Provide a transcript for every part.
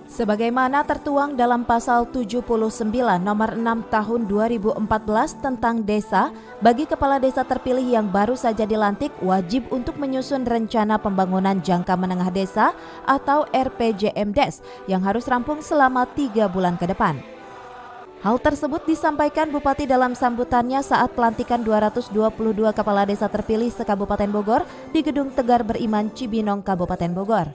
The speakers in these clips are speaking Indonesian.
Sebagaimana tertuang dalam pasal 79 nomor 6 tahun 2014 tentang desa, bagi kepala desa terpilih yang baru saja dilantik wajib untuk menyusun rencana pembangunan jangka menengah desa atau RPJMDes yang harus rampung selama 3 bulan ke depan. Hal tersebut disampaikan Bupati dalam sambutannya saat pelantikan 222 kepala desa terpilih se-Kabupaten Bogor di Gedung Tegar Beriman Cibinong, Kabupaten Bogor.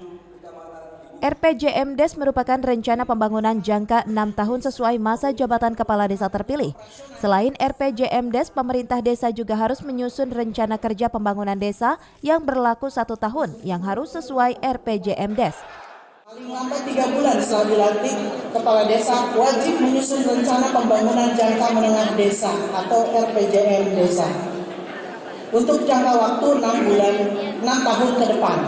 RPJMDes merupakan rencana pembangunan jangka 6 tahun sesuai masa jabatan kepala desa terpilih. Selain RPJMDes, pemerintah desa juga harus menyusun rencana kerja pembangunan desa yang berlaku 1 tahun yang harus sesuai RPJMDes. Paling lambat 3 bulan setelah dilantik, kepala desa wajib menyusun rencana pembangunan jangka menengah desa atau RPJM desa untuk jangka waktu 6 tahun ke depan,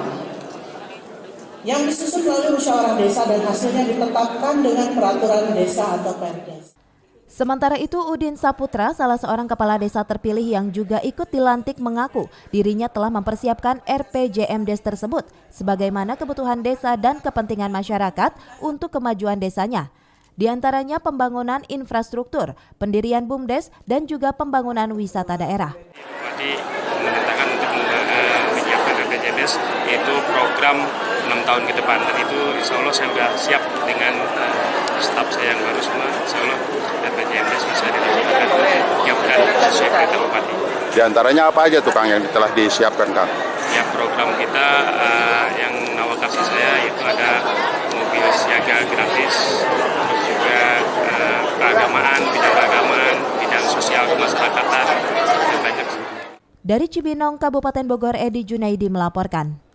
yang disusun melalui musyawarah desa dan hasilnya ditetapkan dengan peraturan desa atau Perdes. Sementara itu, Udin Saputra, salah seorang kepala desa terpilih yang juga ikut dilantik, mengaku dirinya telah mempersiapkan RPJMDes tersebut sebagaimana kebutuhan desa dan kepentingan masyarakat untuk kemajuan desanya. Di antaranya pembangunan infrastruktur, pendirian BUMDes, dan juga pembangunan wisata daerah. Jadi menyatakan untuk menyiapkan RPJMDes itu program 6 tahun ke depan, dan itu insya Allah saya sudah siap dengan staf saya yang baru semua. Insya Allah RPJMDes bisa dilakukan 3 bulan sesuai perintah Bupati. Di antaranya apa aja tuh Kang yang telah disiapkan Kang? Ya, program kita yang nawakasi saya itu ada mobil siaga gratis, terus juga keagamaan, bidang sosial kemasyarakatan, dan banyak. Dari Cibinong, Kabupaten Bogor, Edi Junaidi melaporkan.